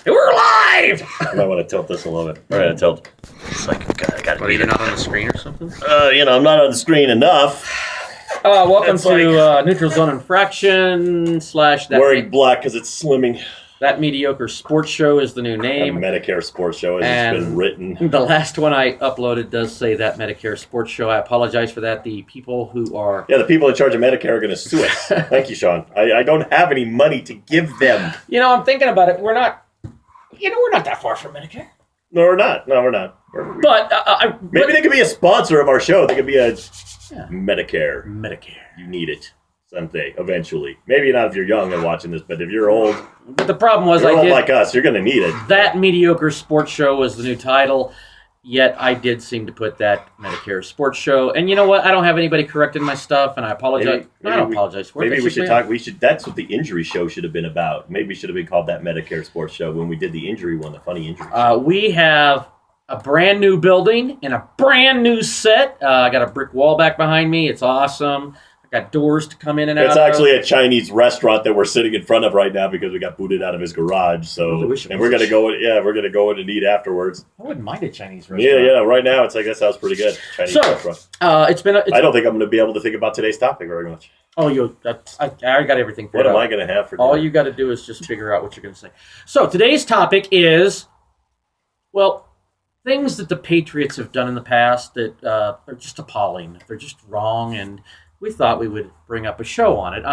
We're live! I might want to tilt this a little bit. We're going to tilt. It's like, I got to Are you not on the screen or something? I'm not on the screen enough. Welcome to Neutral Zone Infraction / Wearing black because it's slimming. That Mediocre Sports Show is the new A name. Medicare Sports Show, as it's been written. The last one I uploaded does say That Medicare Sports Show. I apologize for that. The people who are... Yeah, the people in charge of Medicare are going to sue us. Thank you, Sean. I don't have any money to give them. I'm thinking about it. We're not that far from Medicare. No, we're not. But maybe they could be a sponsor of our show. They could be a Medicare. You need it someday, eventually. Maybe not if you're young and watching this, but if you're old... But the problem was like us, you're going to need it. That Mediocre Sports Show was the new title, yet I did seem to put That Medicare Sports Show. And you know what? I don't have anybody correcting my stuff, and I apologize. I don't apologize for it. Maybe we should talk. That's what the injury show should have been about. Maybe we should have been called That Medicare Sports Show when we did the injury one, the funny injury show. We have a brand new building and a brand new set. I got a brick wall back behind me. It's awesome. Got doors to come in and out. It's actually a Chinese restaurant that we're sitting in front of right now because we got booted out of his garage. So, and we're gonna go. We're gonna go in and eat afterwards. I wouldn't mind a Chinese restaurant. Yeah. Right now, it's like that sounds pretty good. Chinese restaurant. It's been. I don't think I'm gonna be able to think about today's topic very much. Oh, I got everything figured out. What am I gonna have for dinner? All you got to do is just figure out what you're gonna say. So today's topic is, things that the Patriots have done in the past that are just appalling. They're just wrong, and we thought we would bring up a show on it.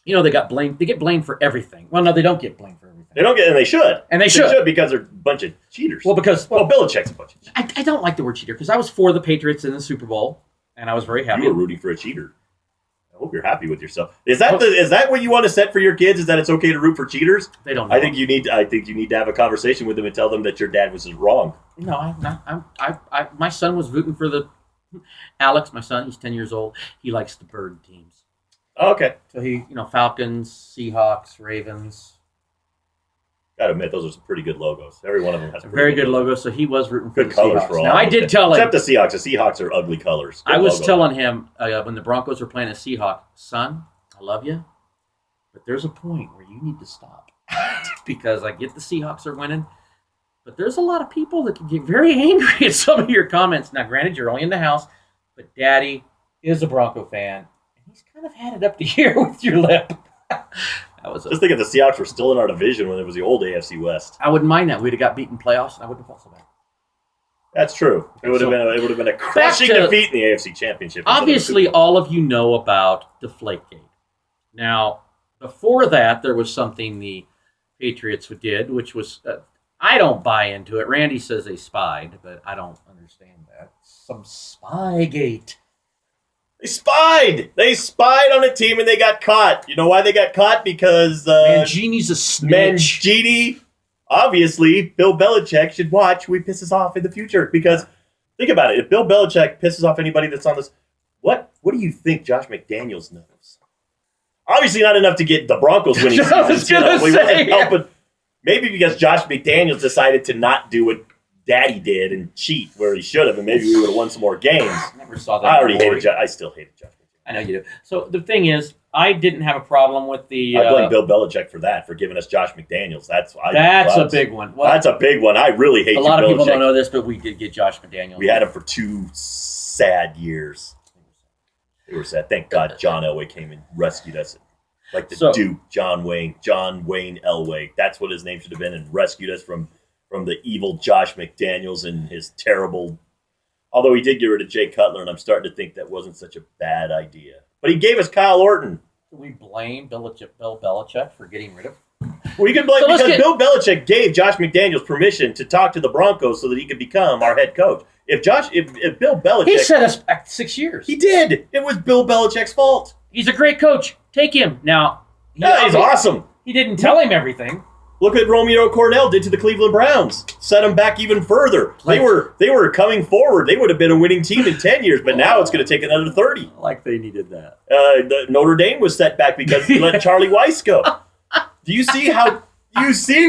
They got blamed. They get blamed for everything. Well, no, they don't get blamed for everything. They don't get, and they should. And they should because they're a bunch of cheaters. Well, Belichick's a bunch of cheaters. I don't like the word cheater because I was for the Patriots in the Super Bowl, and I was very happy. You were rooting for a cheater. I hope you're happy with yourself. Is that what you want to set for your kids? Is that it's okay to root for cheaters? They don't know. I think you need to have a conversation with them and tell them that your dad was wrong. No, I'm not. My son was rooting for the Alex. My son, he's 10 years old. He likes the bird teams. Oh, okay. So he, Falcons, Seahawks, Ravens. Gotta admit, those are some pretty good logos. Every one of them has a very good logo. So he was rooting for good the colors Seahawks. for all. Now I did tell him, except the Seahawks. The Seahawks are ugly colors. I was telling him when the Broncos were playing a Seahawk, son, I love you, but there's a point where you need to stop because I get the Seahawks are winning, but there's a lot of people that can get very angry at some of your comments. Now, granted, you're only in the house, but Daddy is a Bronco fan, and he's kind of had it up to here with your lip. Just think if the Seahawks were still in our division when it was the old AFC West. I wouldn't mind that. We'd have got beaten playoffs, and I wouldn't have felt so bad. That's true. It would have been a crushing defeat in the AFC Championship. Obviously, all of you know about Deflategate. Now, before that, there was something the Patriots did, which was I don't buy into it. Randy says they spied, but I don't understand that. Some Spygate. They spied on a team and they got caught. You know why they got caught? Because Mangini's a snitch. Mangini, obviously, Bill Belichick should watch who he pisses off in the future. Because think about it. If Bill Belichick pisses off anybody that's on this, what do you think Josh McDaniels knows? Obviously not enough to get the Broncos winning season. I was going to say. Maybe because Josh McDaniels decided to not do what Daddy did and cheat where he should have, and maybe we would have won some more games. Never saw that. I still hated Josh McDaniels. I know you do. So the thing is, I didn't have a problem with the... I blame Bill Belichick for that, for giving us Josh McDaniels. That's a big one. Well, that's a big one. I really hate a lot of people don't know this, but we did get Josh McDaniels. We had him for 2 sad years. They were sad. Thank God John Elway came and rescued us. Like the Duke, John Wayne Elway. That's what his name should have been, and rescued us from the evil Josh McDaniels and his terrible... Although he did get rid of Jay Cutler, and I'm starting to think that wasn't such a bad idea. But he gave us Kyle Orton. Do we blame Bill Belichick for getting rid of him? We can blame because Bill Belichick gave Josh McDaniels permission to talk to the Broncos so that he could become our head coach. If Bill Belichick... He set us back 6 years. He did. It was Bill Belichick's fault. He's a great coach. Take him. Now... he's awesome. He didn't tell him everything. Look what Romeo Cornell did to the Cleveland Browns. Set them back even further. They were coming forward. They would have been a winning team in 10 years, but now it's going to take another 30. Like they needed that. Notre Dame was set back because he let Charlie Weiss go. Do you see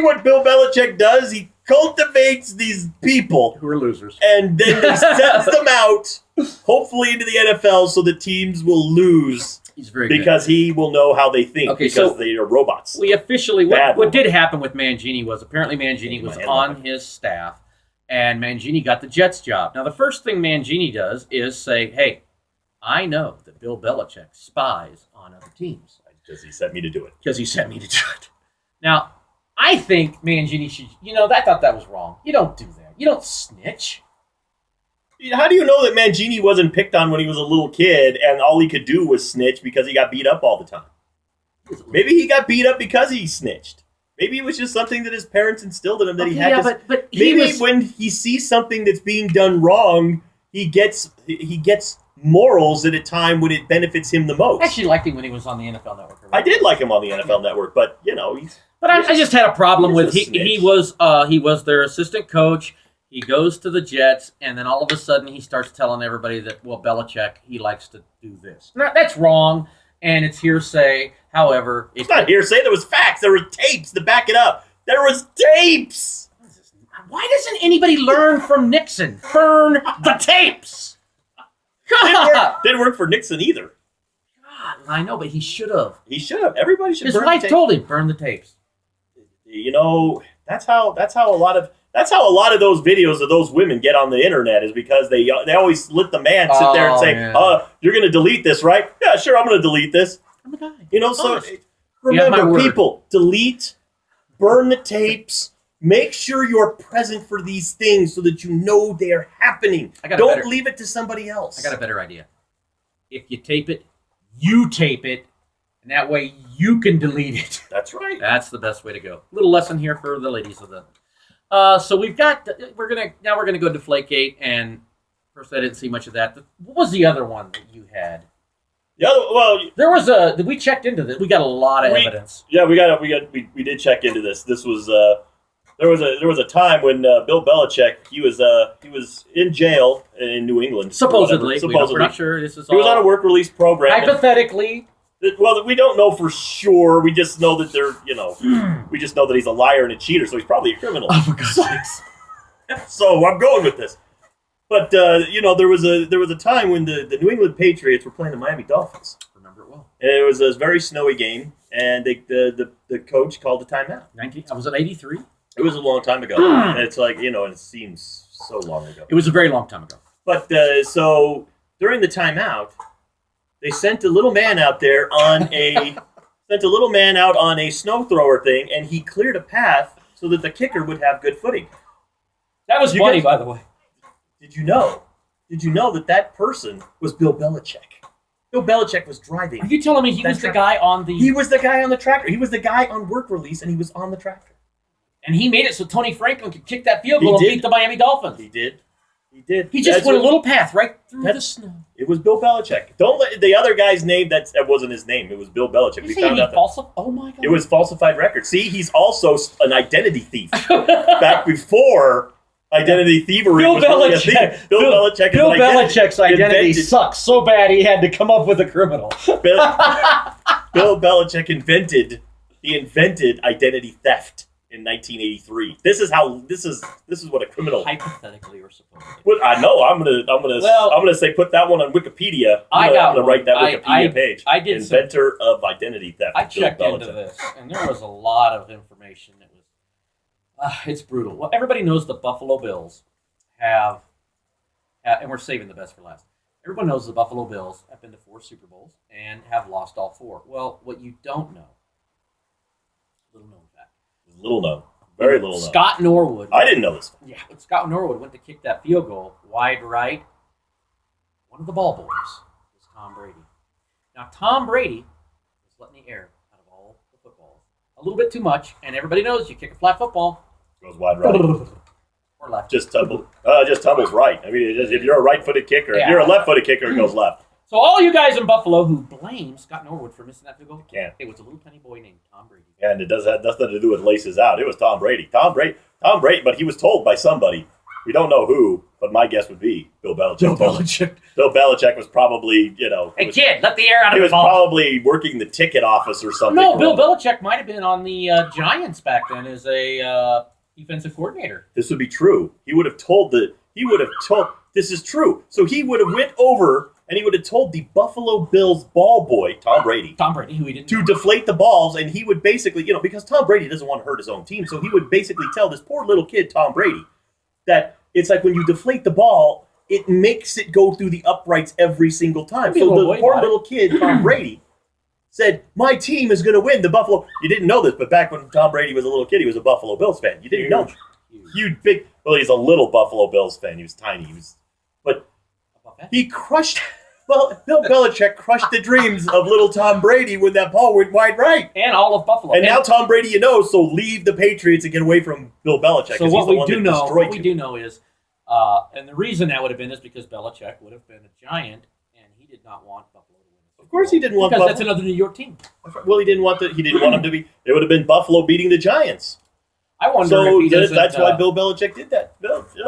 what Bill Belichick does? He cultivates these people who are losers, and then he sends them out, hopefully into the NFL, so the teams will lose. He's very good. Because he will know how they think Okay, because so they are robots. We officially, Bad what robot. did happen with Mangini was apparently Mangini was on his staff, and Mangini got the Jets job. Now, the first thing Mangini does is say, hey, I know that Bill Belichick spies on other teams. Because he sent me to do it. Because he sent me to do it. Now, I think Mangini should, I thought that was wrong. You don't do that. You don't snitch. How do you know that Mangini wasn't picked on when he was a little kid and all he could do was snitch because he got beat up all the time? Maybe he got beat up because he snitched. Maybe it was just something that his parents instilled in him that he had to... But maybe when he sees something that's being done wrong, he gets morals at a time when it benefits him the most. I actually liked him when he was on the NFL Network. I did like him on the NFL Network, but, he's... But I just had a problem with he was their assistant coach. He goes to the Jets, and then all of a sudden he starts telling everybody that, Belichick, he likes to do this. Now, that's wrong, and it's hearsay. However... It's not hearsay. There was facts. There were tapes to back it up. There was tapes! Why doesn't anybody learn from Nixon? Burn the tapes! Didn't work for Nixon either. God, I know, but he should have. He should have. Everybody should. His wife told him, burn the tapes. That's how a lot of those videos of those women get on the internet is because they always let the man sit there and say, you're going to delete this, right? Yeah, sure, I'm going to delete this. I'm the guy. So remember, people, delete, burn the tapes, make sure you're present for these things so that you know they're happening. Don't leave it to somebody else. I got a better idea. If you tape it, you tape it, and that way you can delete it. That's right. That's the best way to go. Little lesson here for the ladies of the. So we're gonna go Deflategate, and first I didn't see much of that. What was the other one that you had? There was we checked into this. We got a lot of evidence. Yeah, we did check into this. This was there was a time when Bill Belichick he was in jail in New England. Supposedly. We're not sure. This is he was on a work release program. Hypothetically. Well, we don't know for sure. We just know that we just know that he's a liar and a cheater, so he's probably a criminal. Oh, for God's sakes. So I'm going with this. But there was a time when the New England Patriots were playing the Miami Dolphins. Remember it well. And it was a very snowy game, and the coach called a timeout. Was it 83? It was a long time ago. And it's like and it seems so long ago. It was a very long time ago. But so during the timeout, they sent a little man out there on a snow thrower thing, and he cleared a path so that the kicker would have good footing. That was funny, by the way. Did you know? Did you know that person was Bill Belichick? Bill Belichick was driving. Are you telling me he was the guy on the... He was the guy on the tractor. He was the guy on work release, and he was on the tractor. And he made it so Tony Franklin could kick that field goal and beat the Miami Dolphins. He did. He just went a little path right through the snow. It was Bill Belichick. Don't let the other guy's name. That wasn't his name. It was Bill Belichick. We found out oh my God! It was falsified records. See, he's also an identity thief. Back before identity thievery was really a thing. Bill Belichick's identity sucks so bad he had to come up with a criminal. Bill Belichick invented identity theft in 1983. This is what a criminal. Hypothetically, or supposedly. Well, I know. I'm gonna say put that one on Wikipedia. I'm gonna write that Wikipedia page. I did inventor of identity theft. I checked into this, and there was a lot of information that was. It's brutal. Well, everybody knows the Buffalo Bills have, and we're saving the best for last. Everyone knows the Buffalo Bills have been to 4 Super Bowls and have lost all 4. Well, what you don't know, little known fact. Little known. Very little known. Scott Norwood. I didn't know this. Yeah, but Scott Norwood went to kick that field goal wide right. One of the ball boys was Tom Brady. Now, Tom Brady was letting the air out of all the footballs. A little bit too much, and everybody knows you kick a flat football. Goes wide right. Or left. Just tumbles right. I mean, if you're a right-footed kicker, if you're a left-footed kicker, it goes left. So all you guys in Buffalo who blame Scott Norwood for missing that field goal, it was a little tiny boy named Tom Brady. And it does have nothing to do with laces out. It was Tom Brady. Tom Brady, but he was told by somebody. We don't know who, but my guess would be Bill Belichick. Bill Belichick was probably, Hey, kid, let the air out of the ball. He was probably working the ticket office or something. No, Bill Belichick might have been on the Giants back then as a defensive coordinator. This would be true. He would have told this is true. So he would have went over and he would have told the Buffalo Bills ball boy, Tom Brady, who he didn't to deflate the balls, and he would basically, because Tom Brady doesn't want to hurt his own team, so he would basically tell this poor little kid, Tom Brady, that it's like when you deflate the ball, it makes it go through the uprights every single time. So the poor little kid, Tom Brady, said, my team is going to win the Buffalo. You didn't know this, but back when Tom Brady was a little kid, he was a Buffalo Bills fan. You didn't know. Huge, big. Well, he's a little Buffalo Bills fan. He was tiny. But he crushed. Well, Bill Belichick crushed the dreams of little Tom Brady when that ball went wide right. And all of Buffalo. And now Tom Brady, so leave the Patriots and get away from Bill Belichick. So what we do know is, and the reason that would have been is because Belichick would have been a Giant, and he did not want Buffalo to win. Of course, he didn't want because Buffalo. That's another New York team. Well, he didn't want him to be. It would have been Buffalo beating the Giants. I wonder if he doesn't. That's why Bill Belichick did that.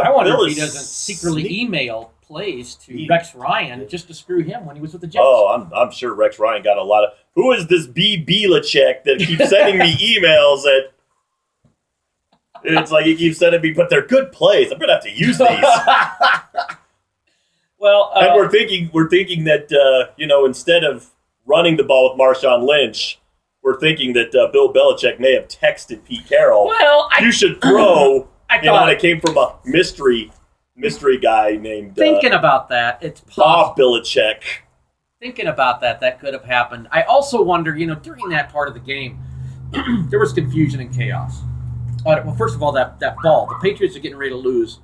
I wonder if he doesn't secretly email plays to Rex Ryan just to screw him when he was with the Jets. Oh, I'm sure Rex Ryan got a lot of. Who is this B. Belichick that keeps sending me emails that? It's like he keeps sending me, but they're good plays. I'm gonna have to use these. Well, and we're thinking that instead of running the ball with Marshawn Lynch, we're thinking that Bill Belichick may have texted Pete Carroll. Well, you should throw. And it came from a mystery guy named. Thinking about that, it's Bob Belichick. Thinking about that could have happened. I also wonder, during that part of the game, there was confusion and chaos. Well, first of all, that ball, the Patriots are getting ready to lose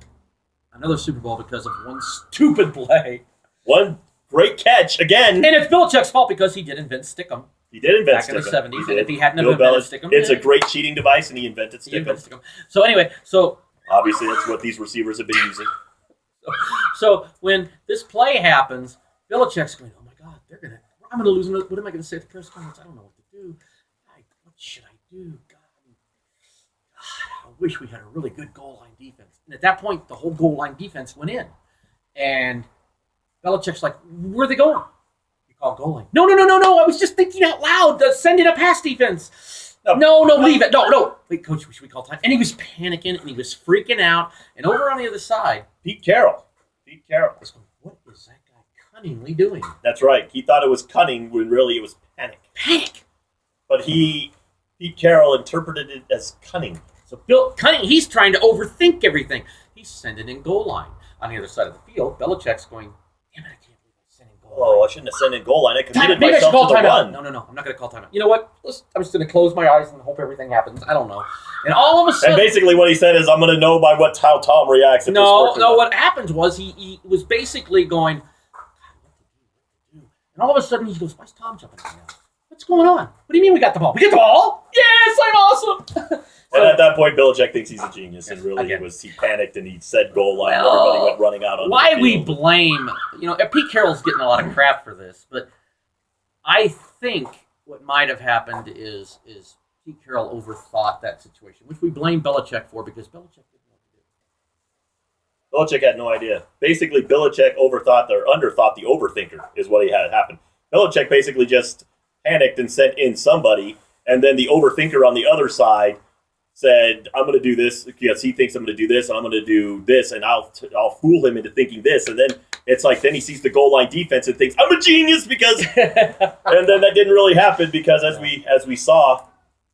another Super Bowl because of one stupid play. One great catch again. And it's Belichick's fault because he did invent Stickum. He did invent back Stickum. in the 70s, and if he hadn't invented Stickum, it's a great cheating device, and he invented Stickum. So anyway, obviously that's what these receivers have been using. So when this play happens, Belichick's going, "Oh my God, I'm gonna lose. What am I gonna say at the press conference? I don't know what to do. What should I do? God, I wish we had a really good goal line defense." And at that point, the whole goal line defense went in, and Belichick's like, "Where are they going?" Oh, goal line. No. I was just thinking out loud. Send in a pass defense. No, leave it. No. Wait, coach, should we call time? And he was panicking and he was freaking out. And over on the other side, Pete Carroll was going, what is that guy cunningly doing? That's right. He thought it was cunning when really it was panic. But Pete Carroll interpreted it as cunning. So cunning, he's trying to overthink everything. He's sending in goal line. On the other side of the field, Belichick's going, damn it, I can't. Oh, I shouldn't have sent in goal line. I committed Maybe myself I should call to the run. No. I'm not going to call timeout. You know what? I'm just going to close my eyes and hope everything happens. I don't know. And all of a sudden... And basically what he said is, I'm going to know by how Tom reacts. No, what happened was he was basically going, God, what to do? And all of a sudden he goes, why's Tom jumping in now? What's going on? What do you mean we got the ball? We get the ball? Yes, I'm awesome! And at that point, Belichick thinks he's a genius, and really he panicked and he said goal line. And everybody went running out on the field. We blame, Pete Carroll's getting a lot of crap for this, but I think what might have happened is Pete Carroll overthought that situation, which we blame Belichick for because Belichick didn't know what to do. Belichick had no idea. Basically, Belichick underthought the overthinker is what he had happen. Belichick basically just panicked and sent in somebody, and then the overthinker on the other side said, I'm going to do this because he thinks I'm going to do this, and I'm going to do this, and I'll fool him into thinking this. And then it's like, then he sees the goal line defense and thinks, I'm a genius because, and then that didn't really happen because as we saw,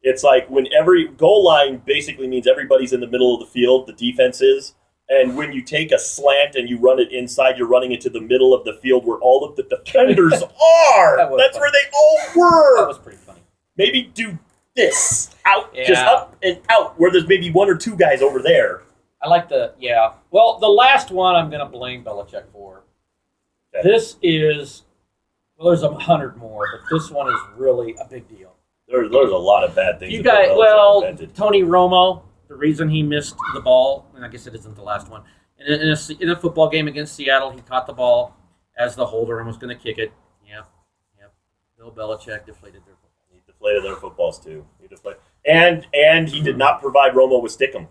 it's like when every goal line basically means everybody's in the middle of the field, the defense is, and when you take a slant and you run it inside, you're running into the middle of the field where all of the defenders are. That's where they all were. That was pretty funny. Maybe do this out, just up and out, where there's maybe one or two guys over there. I like Well, the last one I'm going to blame Belichick for. Okay. This is, there's 100 more, but this one is really a big deal. There's a lot of bad things. Tony Romo, the reason he missed the ball, and I guess it isn't the last one, in a football game against Seattle, he caught the ball as the holder and was going to kick it. Yep. Bill Belichick deflated their football. He deflated their footballs too. And he did not provide Romo with Stickum,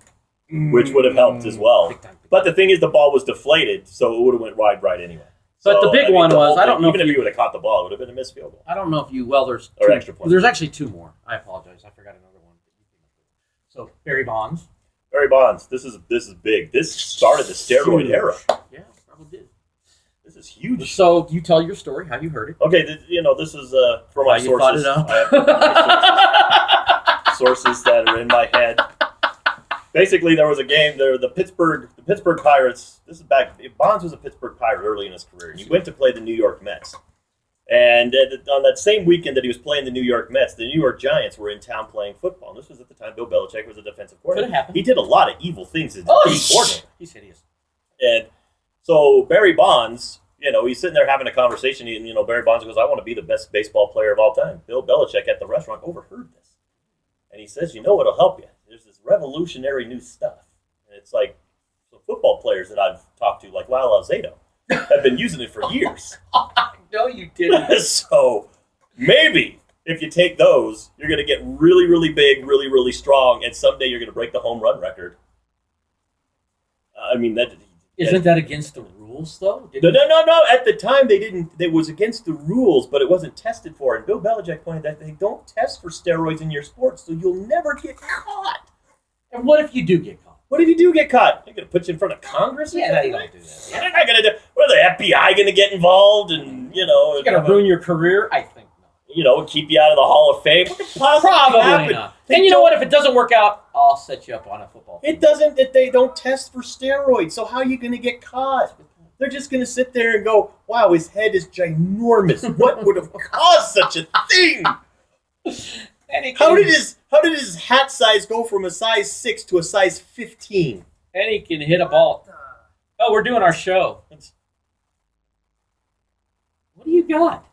which would have helped as well. But the thing is, the ball was deflated, so it would have went right anyway. But the big one was, I don't know if he would have caught the ball, it would have been a missed field goal. I don't know if extra point. There's actually two more. I apologize. I forgot another one. So, Barry Bonds. This is big. This started the steroid era. Yeah, probably did. This is huge. So you tell your story, how you heard it. Okay, this is from my sources. I have sources that are in my head. Basically, there was a game there. The Pittsburgh Pirates. This is back. Bonds was a Pittsburgh Pirate early in his career, and he went to play the New York Mets. And on that same weekend that he was playing the New York Mets, the New York Giants were in town playing football. And this was at the time Bill Belichick was a defensive coordinator. Could have happened. He did a lot of evil things as a coordinator. He's hideous. And so Barry Bonds, he's sitting there having a conversation. And, Barry Bonds goes, "I want to be the best baseball player of all time." Bill Belichick at the restaurant overheard this. And he says, what'll help you? There's this revolutionary new stuff. And it's like the football players that I've talked to, like Lyle Alzado, have been using it for years. No, you didn't. So maybe if you take those, you're going to get really, really big, really, really strong, and someday you're going to break the home run record. Isn't that against the rules, though? No. At the time, they didn't. It was against the rules, but it wasn't tested for. And Bill Belichick pointed out they don't test for steroids in your sport, so you'll never get caught. And what if you do get caught? What if you do get caught? They're going to put you in front of Congress? Yeah, they don't do that. They're not going to do. What are the FBI going to get involved? And it's going to ruin your career. I think not. Keep you out of the Hall of Fame. What could Probably happen? not. And you know what? If it doesn't work out, I'll set you up on a football field. It doesn't. They don't test for steroids. So how are you going to get caught? They're just going to sit there and go, "Wow, his head is ginormous. What would have caused such a thing?" How did his hat size go from a size 6 to a size 15? And he can hit a ball. Oh, we're doing our show. What do you got?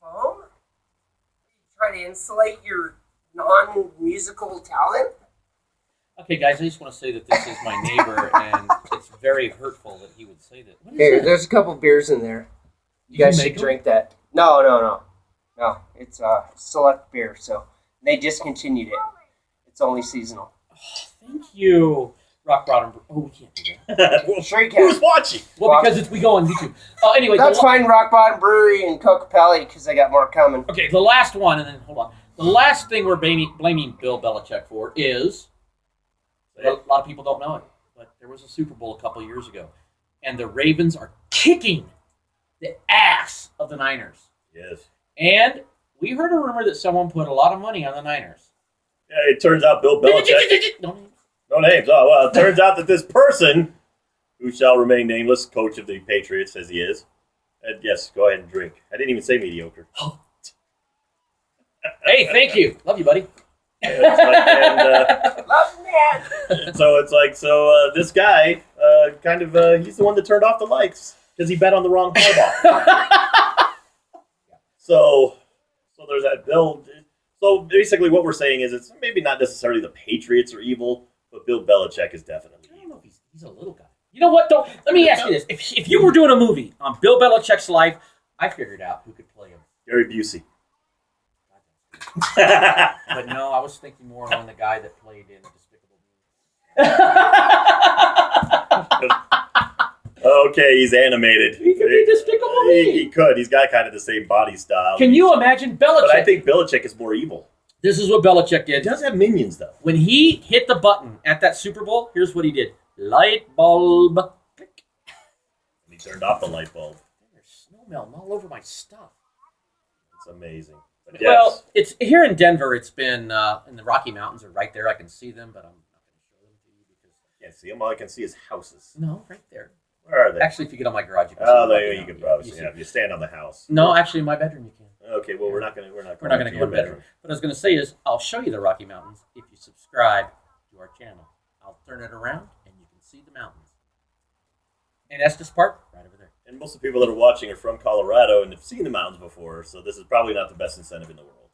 Foam? You try to insulate your non-musical talent? Okay, guys, I just want to say that this is my neighbor, and it's very hurtful that he would say that. What is Here, that? there's a couple beers in there. You Did guys you should make drink that. No. It's select beer, so they discontinued it. It's only seasonal. Oh, thank you, Rock Bottom. Oh, we can't do that. Well, Sure you can. who's watching? Well, because we go on YouTube. Anyway, That's fine, Rock Bottom Brewery and Coca-Pelli, because I got more coming. Okay, the last one, and then hold on. The last thing we're blaming Bill Belichick for is a lot of people don't know it, but there was a Super Bowl a couple years ago, and the Ravens are kicking the ass of the Niners. Yes. And we heard a rumor that someone put a lot of money on the Niners. Yeah, it turns out Bill Belichick. No names. No names. Oh, well, it turns out that this person, who shall remain nameless, coach of the Patriots, as he is. And yes, go ahead and drink. I didn't even say mediocre. Hey, thank you. Love you, buddy. Love man. So it's like, this guy, he's the one that turned off the lights because he bet on the wrong Harbaugh. So there's that Bill. So basically what we're saying is it's maybe not necessarily the Patriots are evil, but Bill Belichick is definitely I don't evil. know if he's a little guy. You know what, though? Let me ask you this. If you were doing a movie on Bill Belichick's life, I figured out who could play him. Gary Busey. But no, I was thinking more on the guy that played in Despicable Me. Okay, he's animated. He could be Despicable Me. He could. He's got kind of the same body style. Can you imagine Belichick? But I think Belichick is more evil. This is what Belichick He did. does have minions, though. When he hit the button at that Super Bowl, here's what he did. Light bulb. Click. He turned off the light bulb. There's snow melting all over my stuff. It's amazing. But Well, yes. it's here in Denver. It's been in the Rocky Mountains are right there. I can see them, but I'm not going to show them to you because Can't see them. All I can see is houses. no, right there. Where are they? Actually, if you get on my garage, you can. Oh, see the there Rocky you can Mountains. probably You see see. them. If you stand on the house. No, actually, in my bedroom you can. Okay, well, we're not going to We're not going to go your in bedroom. What I was going to say is, I'll show you the Rocky Mountains if you subscribe to our channel. I'll turn it around and you can see the mountains. And Estes Park, right over there. And most of the people that are watching are from Colorado and have seen the mountains before, so this is probably not the best incentive in the world.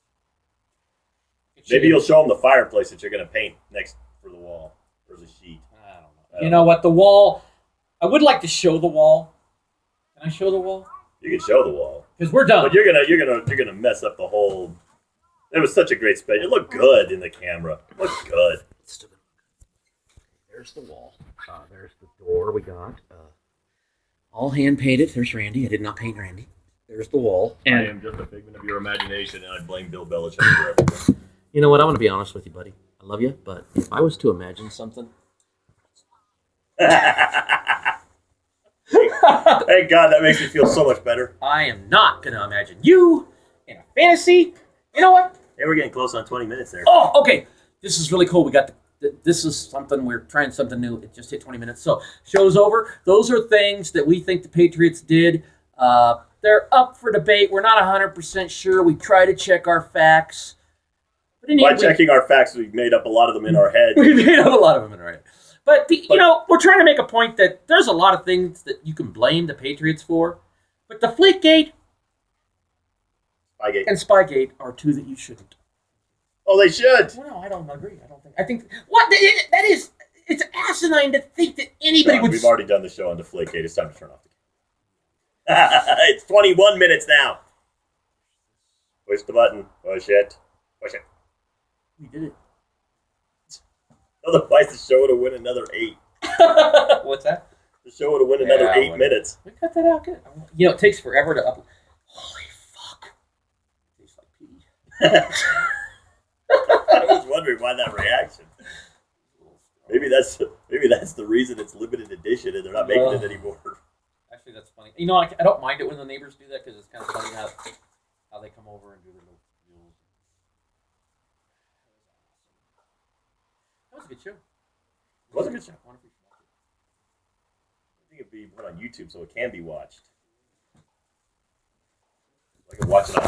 Maybe you'll show them the fireplace that you're going to paint next for the wall. There's a sheet. I don't know. You know what? The wall. I would like to show the wall. Can I show the wall? You can show the wall, Because we're done. but you're gonna mess up the whole. It was such a great space. It looked good in the camera. It looked good. There's the wall. There's the door we got. All hand painted. There's Randy. I did not paint Randy. There's the wall. I am just a figment of your imagination, and I blame Bill Belichick for everything. You know what? I'm going to be honest with you, buddy. I love you, but if I was to imagine something, Thank God, that makes me feel so much better. I am not going to imagine you in a fantasy. You know what? Hey, we're getting close on 20 minutes there. Oh, okay. This is really cool. We got this is something we're trying something new. It just hit 20 minutes. So show's over. Those are things that we think the Patriots did. They're up for debate. We're not 100% sure. We try to check our facts. But By checking our facts, we've made up a lot of them in our head. We made up a lot of them in our head. But we're trying to make a point that there's a lot of things that you can blame the Patriots for. But the Deflategate and Spygate are two that you shouldn't. Oh, they should. Well, no, I don't agree. I think that is. It's asinine to think that anybody would. We've already done the show on Deflategate. It's time to turn off the camera. It's 21 minutes now. Push the button. Push it. Push it. We did it. Otherwise, the show would have win another 8. What's that? The show would have win another 8 minutes. We cut that out good. It takes forever to upload. Holy fuck. It tastes like pee. I was wondering why that reaction. Maybe that's the reason it's limited edition and they're not making it anymore. Actually, that's funny. I don't mind it when the neighbors do that because it's kind of funny how they come over and do their little deals. That was a good show. It was a good show. I think it'd be put on YouTube so it can be watched. I can watch it on